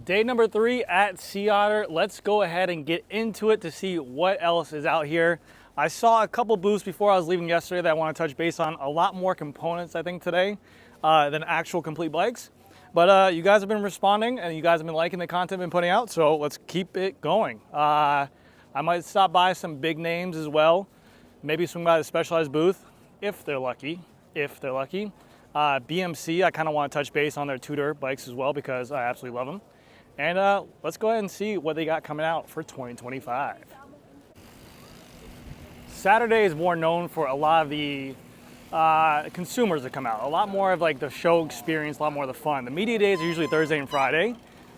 Day number 3 at Sea Otter. Let's go ahead and get into it to see what else is out here. I saw a couple booths before I was leaving yesterday that I want to touch base on. A lot more components, I think, today than actual complete bikes. But you guys have been responding and you guys have been liking the content I've been putting out, so let's keep it going. I might stop by some big names as well. Maybe swing by the Specialized booth, if they're lucky. BMC, I kind of want to touch base on their Tudor bikes as well because I absolutely love them. And let's go ahead and see what they got coming out for 2025. Saturday is more known for a lot of the consumers that come out. A lot more of like the show experience, a lot more of the fun. The media days are usually Thursday and Friday.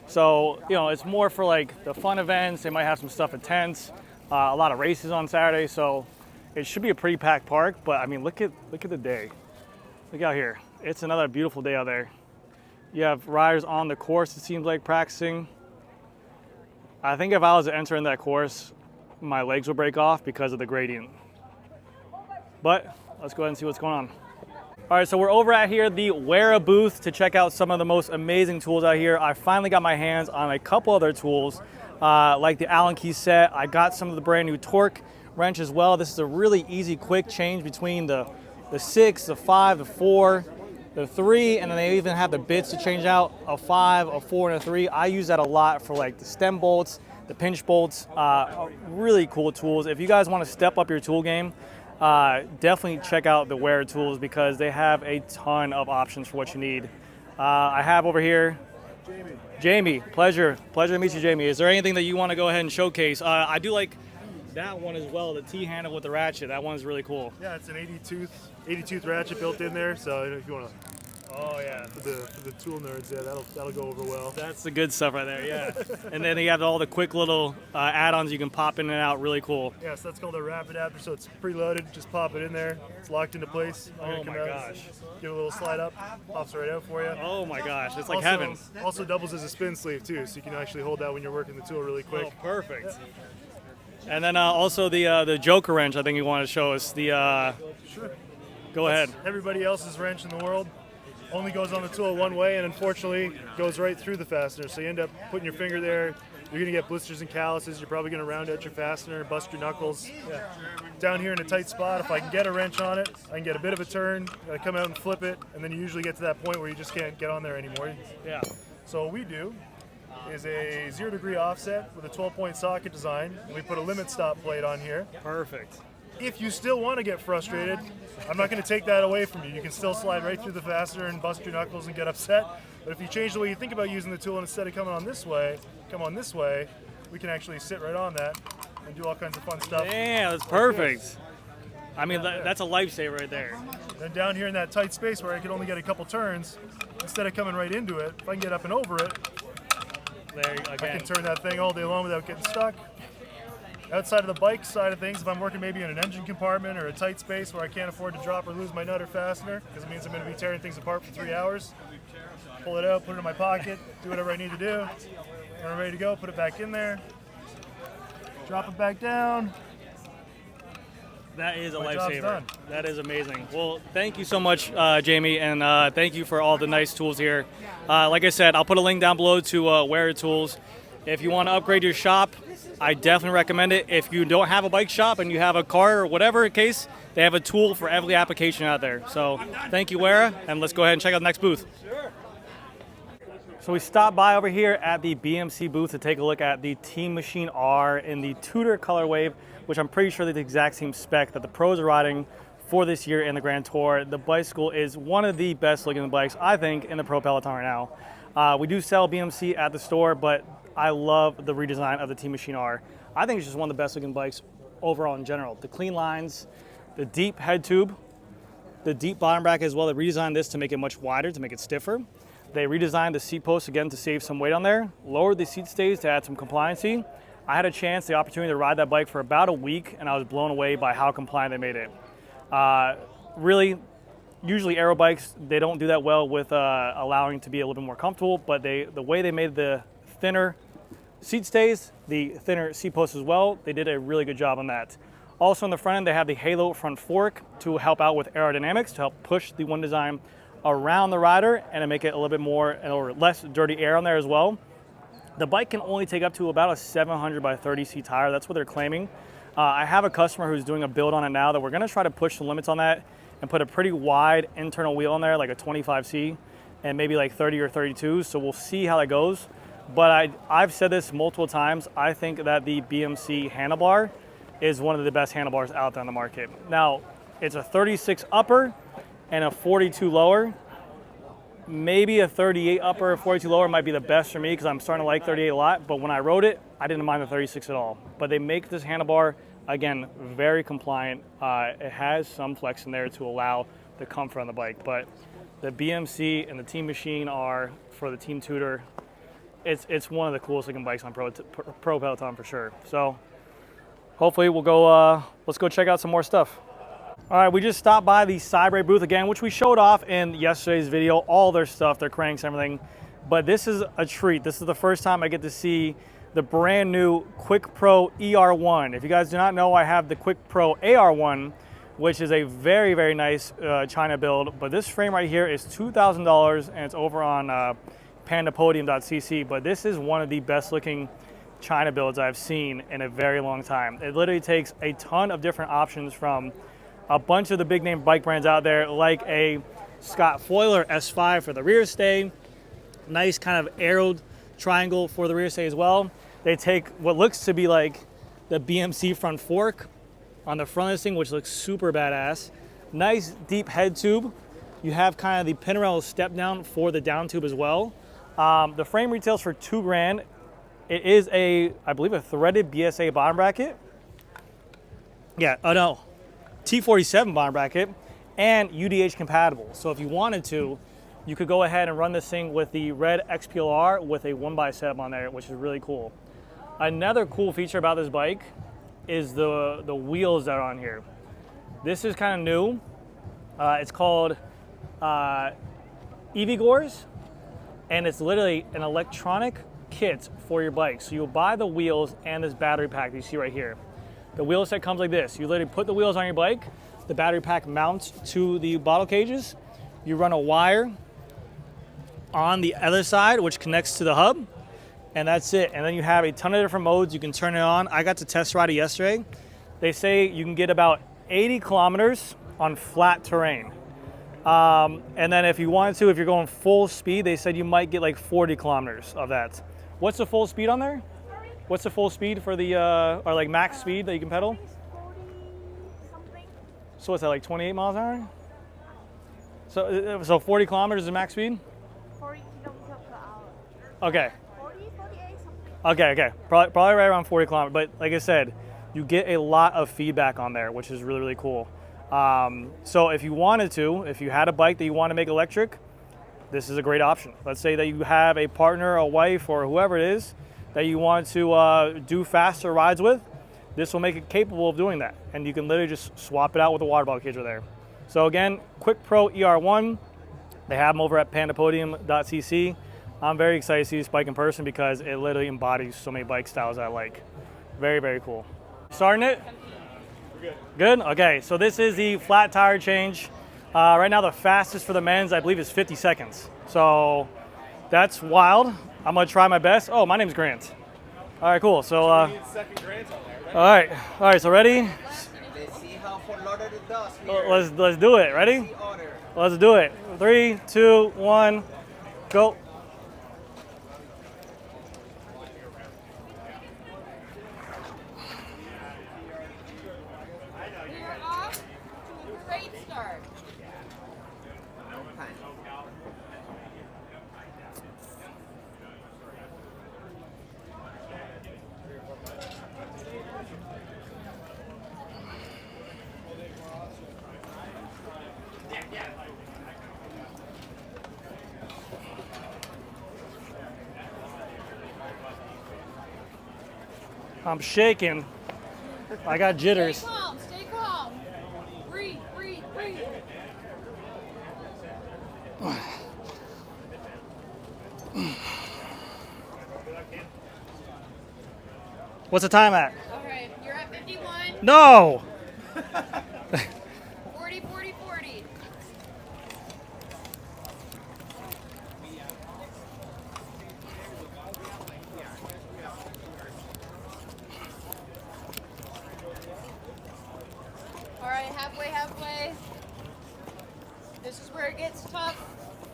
So, you know, it's more for like the fun events. They might have some stuff at tents, a lot of races on Saturday. So it should be a pretty packed park, but I mean, look at the day. Look out here. It's another beautiful day out there. You have riders on the course, it seems like, practicing. I think if I was to enter in that course, my legs would break off because of the gradient. But let's go ahead and see what's going on. All right, so we're over at here, the Wera booth, to check out some of the most amazing tools out here. I finally got my hands on a couple other tools, like the Allen key set. I got some of the brand new torque wrench as well. This is a really easy, quick change between the 6, the 5, the 4, the 3, and then they even have the bits to change out, a 5, a 4, and a 3. I use that a lot for like the stem bolts, the pinch bolts, really cool tools. If you guys want to step up your tool game, definitely check out the Wera tools because they have a ton of options for what you need. I have over here, Jamie, pleasure to meet you, Jamie. Is there anything that you want to go ahead and showcase? I do like that one as well, the T-handle with the ratchet. That one's really cool. Yeah, it's an 80 tooth ratchet built in there, so if you want to. Oh yeah. For the tool nerds, yeah, that'll go over well. That's the good stuff right there, yeah. And then you have all the quick little add-ons you can pop in and out, really cool. Yeah, so that's called a wrap adapter, so it's preloaded. Just pop it in there. It's locked into place. Oh my gosh. Give it a little slide up, pops right out for you. Oh my gosh, it's like heaven. Also doubles as a spin sleeve too, so you can actually hold that when you're working the tool really quick. Oh, perfect. Yeah. And then also the Joker wrench, I think you want to show us. Sure. Go ahead. Everybody else's wrench in the world only goes on the tool one way, and unfortunately goes right through the fastener. So you end up putting your finger there. You're going to get blisters and calluses. You're probably going to round out your fastener, bust your knuckles. Yeah. Down here in a tight spot, if I can get a wrench on it, I can get a bit of a turn. I come out and flip it, and then you usually get to that point where you just can't get on there anymore. Yeah. So what we do is a 0-degree offset with a 12-point socket design, and we put a limit stop plate on here. Perfect. If you still want to get frustrated, I'm not going to take that away from you. You can still slide right through the fastener and bust your knuckles and get upset. But if you change the way you think about using the tool, and instead of coming on this way, come on this way, we can actually sit right on that and do all kinds of fun stuff. Yeah, that's perfect. I mean, that's a lifesaver right there. Then down here in that tight space where I can only get a couple turns, instead of coming right into it, if I can get up and over it, there again. I can turn that thing all day long without getting stuck. Outside of the bike side of things, if I'm working maybe in an engine compartment or a tight space where I can't afford to drop or lose my nut or fastener, because it means I'm going to be tearing things apart for 3 hours, pull it out, put it in my pocket, do whatever I need to do. When I'm ready to go, put it back in there, drop it back down. That is a My job's lifesaver. done. That is amazing. Well, thank you so much, Jamie, and thank you for all the nice tools here. Like I said, I'll put a link down below to Wera tools. If you want to upgrade your shop, I definitely recommend it. If you don't have a bike shop and you have a car or whatever case, they have a tool for every application out there. So thank you, Wera, and let's go ahead and check out the next booth. So we stopped by over here at the BMC booth to take a look at the Team Machine R in the Tudor color wave, which I'm pretty sure they're the exact same spec that the pros are riding for this year in the Grand Tour. The bicycle is one of the best looking bikes, I think, in the pro peloton right now. We do sell BMC at the store, but I love the redesign of the Team Machine R. I think it's just one of the best looking bikes overall in general. The clean lines, the deep head tube, the deep bottom bracket as well. They redesigned this to make it much wider, to make it stiffer. They redesigned the seat post again to save some weight on there, lowered the seat stays to add some compliancy. I had the opportunity to ride that bike for about a week, and I was blown away by how compliant they made it. Really, usually aero bikes, they don't do that well with allowing to be a little bit more comfortable, but the way they made the thinner seat stays, the thinner seat posts as well, they did a really good job on that. Also on the front end, they have the Halo front fork to help out with aerodynamics, to help push the one design around the rider and to make it a little bit more or less dirty air on there as well. The bike can only take up to about a 700 by 30C tire. That's what they're claiming. I have a customer who's doing a build on it now that we're gonna try to push the limits on that and put a pretty wide internal wheel on there, like a 25C, and maybe like 30 or 32. So we'll see how that goes. But I've said this multiple times. I think that the BMC handlebar is one of the best handlebars out there on the market. Now, it's a 36 upper and a 42 lower. Maybe a 38 upper or 42 lower might be the best for me because I'm starting to like 38 a lot. But when I rode it, I didn't mind the 36 at all. But they make this handlebar, again, very compliant. It has some flex in there to allow the comfort on the bike. But the BMC and the Team Machine are, for the Team Tutor, it's one of the coolest looking bikes on Pro Peloton for sure. So hopefully we'll go, let's go check out some more stuff. All right, we just stopped by the Cyber booth again, which we showed off in yesterday's video, all their stuff, their cranks, everything. But this is a treat. This is the first time I get to see the brand new QuickPro ER1. If you guys do not know, I have the QuickPro ER1, which is a very, very nice China build. But this frame right here is $2,000 and it's over on pandapodium.cc. But this is one of the best looking China builds I've seen in a very long time. It literally takes a ton of different options from a bunch of the big name bike brands out there, like a Scott Foiler S5 for the rear stay. Nice kind of arrowed triangle for the rear stay as well. They take what looks to be like the BMC front fork on the front of this thing, which looks super badass. Nice deep head tube. You have kind of the Pinarello step down for the down tube as well. The frame retails for $2,000. It is I believe a threaded BSA bottom bracket. Yeah, oh no. T47 bottom bracket and UDH compatible. So if you wanted to, you could go ahead and run this thing with the red XPLR with a 1x setup on there, which is really cool. Another cool feature about this bike is the wheels that are on here. This is kind of new. It's called EVGORs, and it's literally an electronic kit for your bike. So you'll buy the wheels and this battery pack that you see right here. The wheel set comes like this. You literally put the wheels on your bike, the battery pack mounts to the bottle cages, you run a wire on the other side, which connects to the hub, and that's it. And then you have a ton of different modes. You can turn it on. I got to test ride it yesterday. They say you can get about 80 kilometers on flat terrain. And then if you wanted to, if you're going full speed, they said you might get like 40 kilometers of that. What's the full speed on there? What's the full speed for the, or like max speed that you can pedal? 40 something. So what's that, like 28 miles an hour? So 40 kilometers is max speed? 40 kilometers per hour. Okay. 40, 48 something. Okay. Probably right around 40 kilometers. But like I said, you get a lot of feedback on there, which is really, really cool. So if you wanted to, if you had a bike that you want to make electric, this is a great option. Let's say that you have a partner, a wife, or whoever it is that you want to do faster rides with, this will make it capable of doing that. And you can literally just swap it out with a water bottle cage right there. So again, QuickPro ER1, they have them over at pandapodium.cc. I'm very excited to see this bike in person because it literally embodies so many bike styles I like. Very, very cool. Starting it? We're good. Good? Okay, so this is the flat tire change. Right now the fastest for the men's, I believe, is 50 seconds. So that's wild. I'm gonna try my best. Oh, my name's Grant. All right, cool. So, all right. So ready? Let's see how far loaded it does here. Let's do it. Ready? Otter. Let's do it. 3, 2, 1, go. We're off to a great start. I'm shaking. I got jitters. Stay calm, stay calm. Breathe. What's the time at? Okay, you're at 51. No! 40, 40, 40. it gets tough.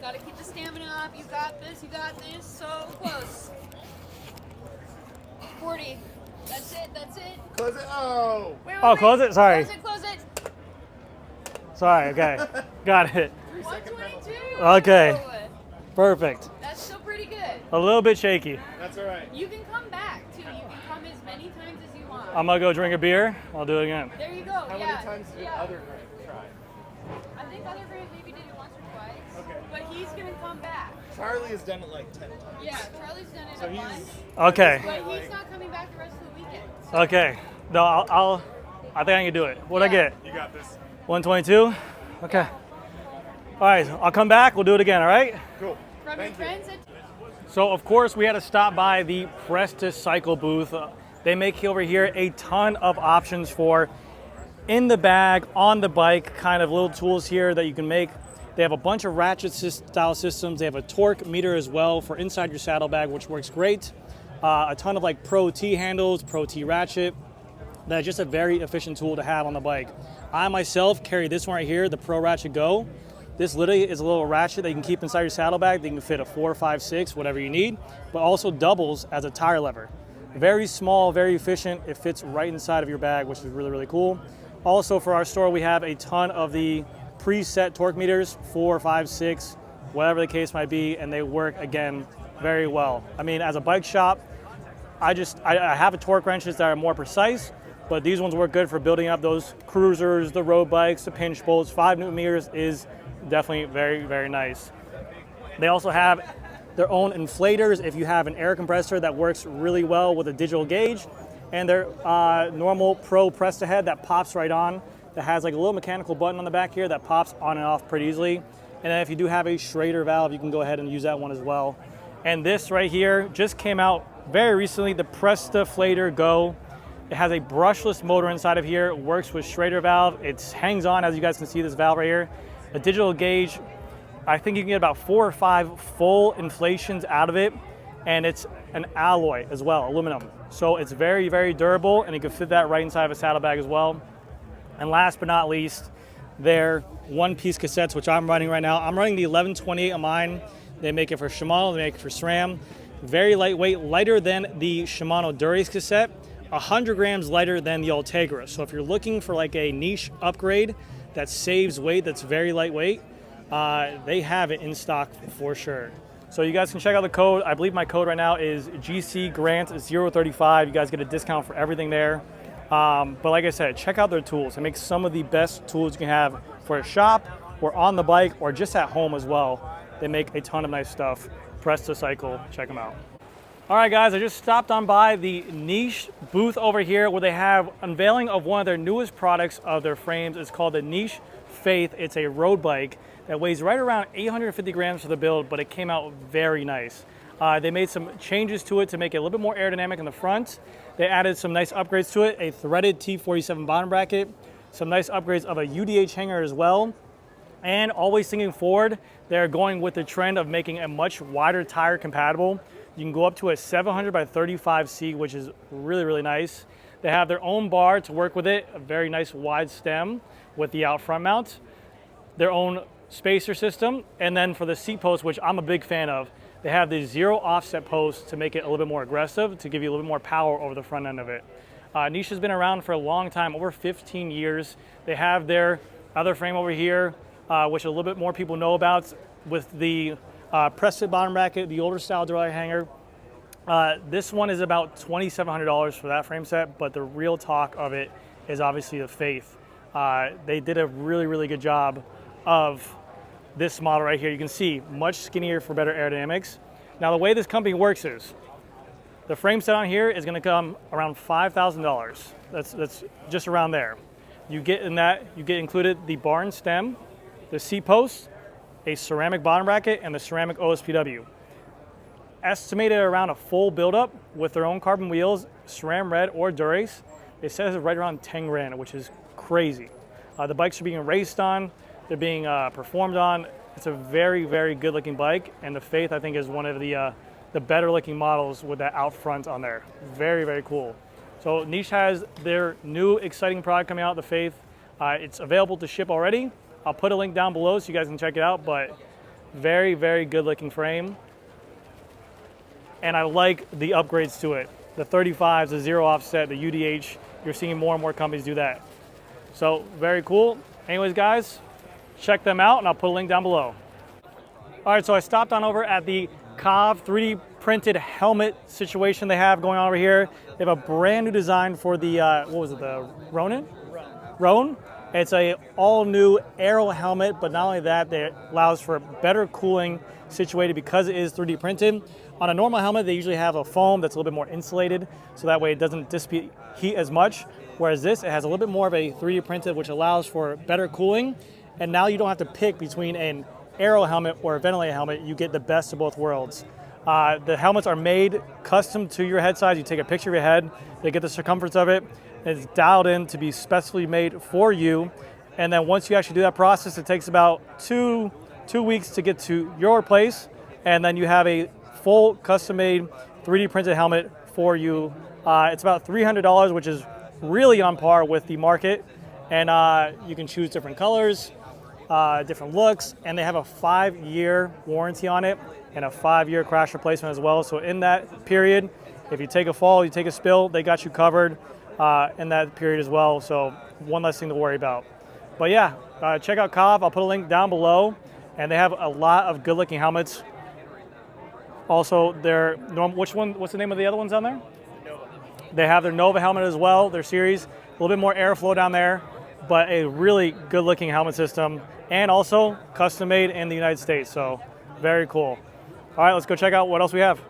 Gotta keep the stamina up. You got this, you got this. So close. 40. That's it, that's it. Close it. Oh. Wait, Oh, close it? Sorry. Close it, close it. Sorry, okay. Got it. 122. Okay. Perfect. That's still pretty good. A little bit shaky. That's all right. You can come back too. You can come as many times as you want. I'm gonna go drink a beer. I'll do it again. There you go. How yeah. many times did other Greg try? I think other Greg maybe did it once or twice. Okay. But he's gonna come back. Charlie has done it like 10 times. Yeah, Charlie's done it So a he's bunch. Okay. But he's not coming back the rest of the weekend. So Okay. No, I think I can do it. What'd I Yeah. get? You got this. 122? Okay. All right, I'll come back. We'll do it again, all right? Cool. from your friends at So, of course, we had to stop by the Prestacycle booth. They make over here a ton of options for in the bag, on the bike, kind of little tools here that you can make. They have a bunch of ratchet style systems. They have a torque meter as well for inside your saddlebag, which works great. A ton of like Pro T handles, Pro T ratchet. That's just a very efficient tool to have on the bike. I myself carry this one right here, the Pro Ratchet Go. This literally is a little ratchet that you can keep inside your saddlebag. They can fit a 4, 5, 6, whatever you need, but also doubles as a tire lever. Very small, very efficient. It fits right inside of your bag, which is really, really cool. Also for our store, we have a ton of the preset torque meters, 4, 5, 6, whatever the case might be, and they work, again, very well. I mean, as a bike shop, I have a torque wrenches that are more precise, but these ones work good for building up those cruisers, the road bikes, the pinch bolts. 5 Newton meters is definitely very, very nice. They also have their own inflators if you have an air compressor that works really well with a digital gauge, and their normal Pro Presta head that pops right on, that has like a little mechanical button on the back here that pops on and off pretty easily. And then if you do have a Schrader valve, you can go ahead and use that one as well. And this right here just came out very recently, the Prestaflator Go. It has a brushless motor inside of here. It works with Schrader valve. It hangs on, as you guys can see, this valve right here. A digital gauge. I think you can get about 4 or 5 full inflations out of it. And it's an alloy as well, aluminum. So it's very, very durable, and you can fit that right inside of a saddlebag as well. And last but not least, their one-piece cassettes, which I'm running right now. I'm running the 1128 on mine. They make it for Shimano, they make it for SRAM. Very lightweight, lighter than the Shimano Durace cassette, 100 grams lighter than the Ultegra. So if you're looking for like a niche upgrade that saves weight, that's very lightweight, they have it in stock for sure. So you guys can check out the code. I believe my code right now is GCGRANT035. You guys get a discount for everything there. But like I said, check out their tools. They make some of the best tools you can have for a shop or on the bike or just at home as well. They make a ton of nice stuff. Prestacycle, check them out. All right, guys, I just stopped on by the Niche booth over here where they have unveiling of one of their newest products of their frames. It's called the Niche Faith. It's a road bike that weighs right around 850 grams for the build, but it came out very nice. They made some changes to it to make it a little bit more aerodynamic in the front. They added some nice upgrades to it, a threaded T47 bottom bracket, some nice upgrades of a UDH hanger as well. And always thinking forward, they're going with the trend of making a much wider tire compatible. You can go up to a 700 by 35C, which is really, really nice. They have their own bar to work with it, a very nice wide stem with the out front mount, their own spacer system, and then for the seat post, which I'm a big fan of, they have the 0 offset post to make it a little bit more aggressive, to give you a little bit more power over the front end of it. Niche has been around for a long time, over 15 years. They have their other frame over here, which a little bit more people know about, with the press-fit bottom bracket, the older style dry hanger. This one is about $2,700 for that frame set, but the real talk of it is obviously the Faith. They did a really, really good job of this model right here. You can see much skinnier for better aerodynamics. Now the way this company works is the frame set on here is going to come around $5,000. That's just around there. You get included the bar and stem, the seat post, a ceramic bottom bracket, and the ceramic OSPW. Estimated around a full buildup with their own carbon wheels, SRAM Red or Durace. It says it's right around 10 grand, which is crazy. The bikes are being raced on, they're being performed on. It's a very, very good looking bike, and the Faith I think is one of the better looking models with that out front on there. Very, very cool. So Niche has their new exciting product coming out, the Faith. It's available to ship already. I'll put a link down below so you guys can check it out, but very, very good looking frame. And I like the upgrades to it. The 35s, the zero offset, the UDH, you're seeing more and more companies do that. So very cool. Anyways, guys, check them out and I'll put a link down below. All right, so I stopped on over at the KOV 3D printed helmet situation they have going on over here. They have a brand new design for the, what was it, the Ronin? Roan. It's a all new aero helmet, but not only that, it allows for better cooling situated because it is 3D printed. On a normal helmet, they usually have a foam that's a little bit more insulated, so that way it doesn't dissipate heat as much. Whereas this, it has a little bit more of a 3D printed, which allows for better cooling. And now you don't have to pick between an aero helmet or a ventilated helmet. You get the best of both worlds. The helmets are made custom to your head size. You take a picture of your head, they get the circumference of it, and it's dialed in to be specifically made for you. And then once you actually do that process, it takes about two weeks to get to your place, and then you have a full custom-made 3D printed helmet for you. It's about $300, which is really on par with the market, and you can choose different colors, different looks, and they have a 5-year warranty on it and a 5-year crash replacement as well. So in that period, if you take a fall, you take a spill, they got you covered in that period as well. So one less thing to worry about. But yeah, check out KOV. I'll put a link down below, and they have a lot of good-looking helmets. Also, their what's the name of the other ones on there? Nova. They have their Nova helmet as well, their series. A little bit more airflow down there, but a really good-looking helmet system, and also custom-made in the United States. So very cool. All right, let's go check out what else we have.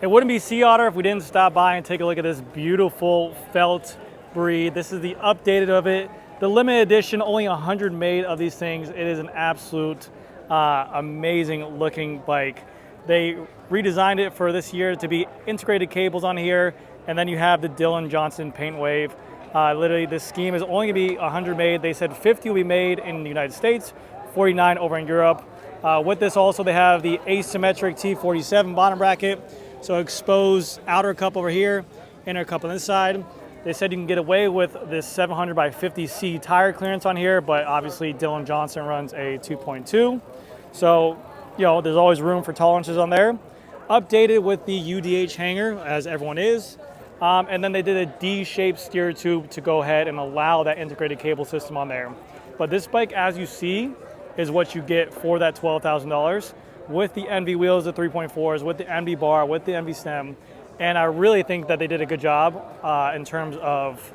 It wouldn't be Sea Otter if we didn't stop by and take a look at this beautiful felt breed. This is the updated of it. The limited edition, only 100 made of these things. It is an absolute amazing looking bike. They redesigned it for this year to be integrated cables on here, and then you have the Dylan Johnson paint wave. Literally, this scheme is only going to be 100 made. They said 50 will be made in the United States, 49 over in Europe. With this also, they have the asymmetric T47 bottom bracket, so exposed outer cup over here, inner cup on this side. They said you can get away with this 700 by 50C tire clearance on here, but obviously Dylan Johnson runs a 2.2. So, you know, there's always room for tolerances on there. Updated with the UDH hanger, as everyone is. And then they did a D-shaped steer tube to go ahead and allow that integrated cable system on there. But this bike, as you see, is what you get for that $12,000 with the NV wheels, the 3.4s, with the NV bar, with the NV stem. And I really think that they did a good job in terms of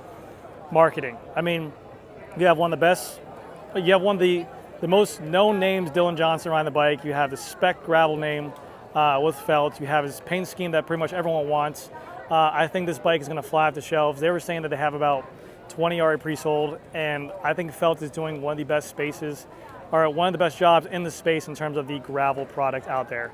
marketing. I mean, you have one of the best, you have one of the most known names, Dylan Johnson, riding the bike. You have the spec gravel name with felt. You have his paint scheme that pretty much everyone wants. I think this bike is going to fly off the shelves. They were saying that they have about 20 already pre-sold, and I think Felt is doing one of the best spaces, or one of the best jobs in the space in terms of the gravel product out there.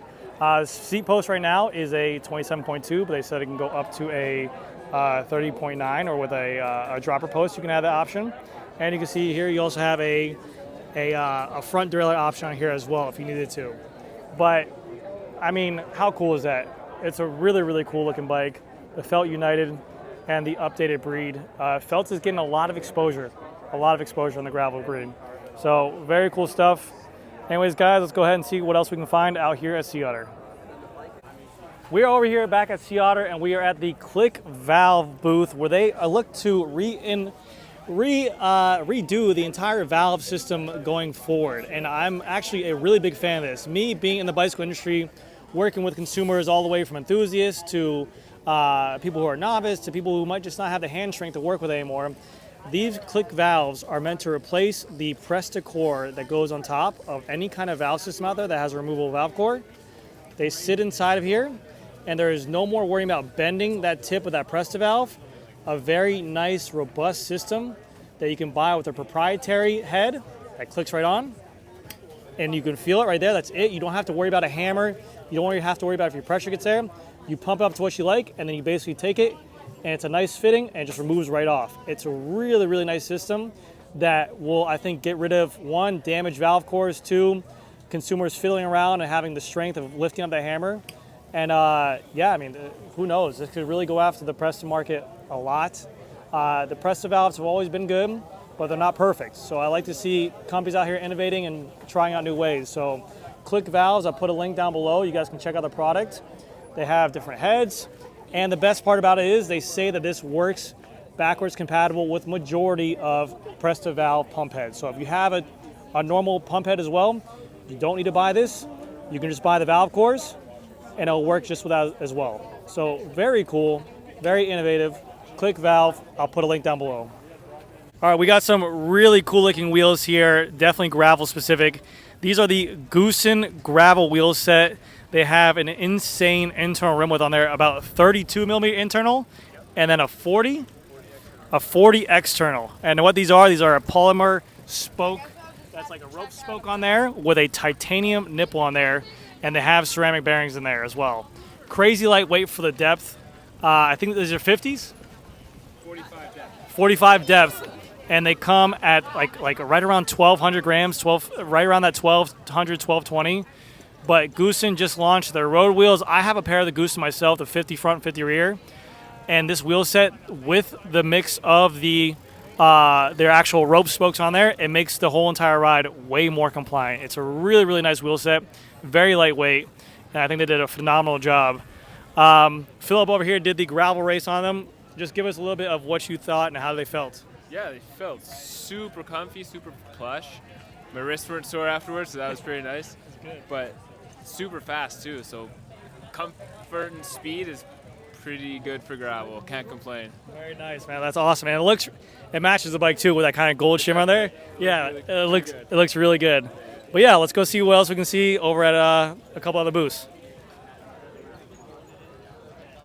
Seat post right now is a 27.2, but they said it can go up to a 30.9, or with a dropper post, you can have that option. And you can see here, you also have a front derailleur option on here as well if you needed to. But I mean, how cool is that? It's a really, really cool looking bike. The Felt United and the updated breed. Felt is getting a lot of exposure on the gravel breed. So very cool stuff. Anyways, guys, let's go ahead and see what else we can find out here at Sea Otter. We're over here back at Sea Otter, and we are at the Click Valve booth, where they look to redo the entire valve system going forward. And I'm actually a really big fan of this. Me being in the bicycle industry, working with consumers all the way from enthusiasts to people who are novice to people who might just not have the hand strength to work with anymore. These click valves are meant to replace the Prestacycle that goes on top of any kind of valve system out there that has a removable valve core. They sit inside of here, and there is no more worrying about bending that tip of that Presta valve. A very nice, robust system that you can buy with a proprietary head that clicks right on, and you can feel it right there. That's it. You don't have to worry about a hammer. You don't have to worry about if your pressure gets there. You pump it up to what you like, and then you basically take it, and it's a nice fitting, and it just removes right off. It's a really, really nice system that will, I think, get rid of, one, damaged valve cores, two, consumers fiddling around and having the strength of lifting up that hammer. And yeah, I mean, who knows? This could really go after the Presta market a lot. The Presta valves have always been good, but they're not perfect. So I like to see companies out here innovating and trying out new ways. So Click Valves, I put a link down below. You guys can check out the product. They have different heads. And the best part about it is they say that this works backwards compatible with majority of Presta valve pump heads. So if you have a normal pump head as well, you don't need to buy this. You can just buy the valve cores and it'll work just with that as well. So very cool, very innovative. Click Valve, I'll put a link down below. All right, we got some really cool looking wheels here, definitely gravel specific. These are the Gusen gravel wheel set. They have an insane internal rim width on there, about 32 millimeter internal, and then a 40 external. And what these are a polymer spoke, that's like a rope spoke on there with a titanium nipple on there, and they have ceramic bearings in there as well. Crazy lightweight for the depth. I think these are 50s? 45 depth. 45 depth. And they come at like right around 1,200 grams, right around that 1,200, 1,220. But Gusen just launched their road wheels. I have a pair of the Gusen myself, the 50 front, 50 rear. And this wheel set with the mix of their actual rope spokes on there, it makes the whole entire ride way more compliant. It's a really, really nice wheel set, very lightweight, and I think they did a phenomenal job. Philip over here did the gravel race on them. Just give us a little bit of what you thought and how they felt. Yeah, they felt super comfy, super plush. My wrists weren't sore afterwards, so that was pretty nice. That's good. But super fast too, so comfort and speed is pretty good for gravel. Can't complain. Very nice, man. That's awesome, man. It matches the bike too with that kind of gold shimmer on there. Yeah, it looks really good. But yeah, let's go see what else we can see over at a couple other booths.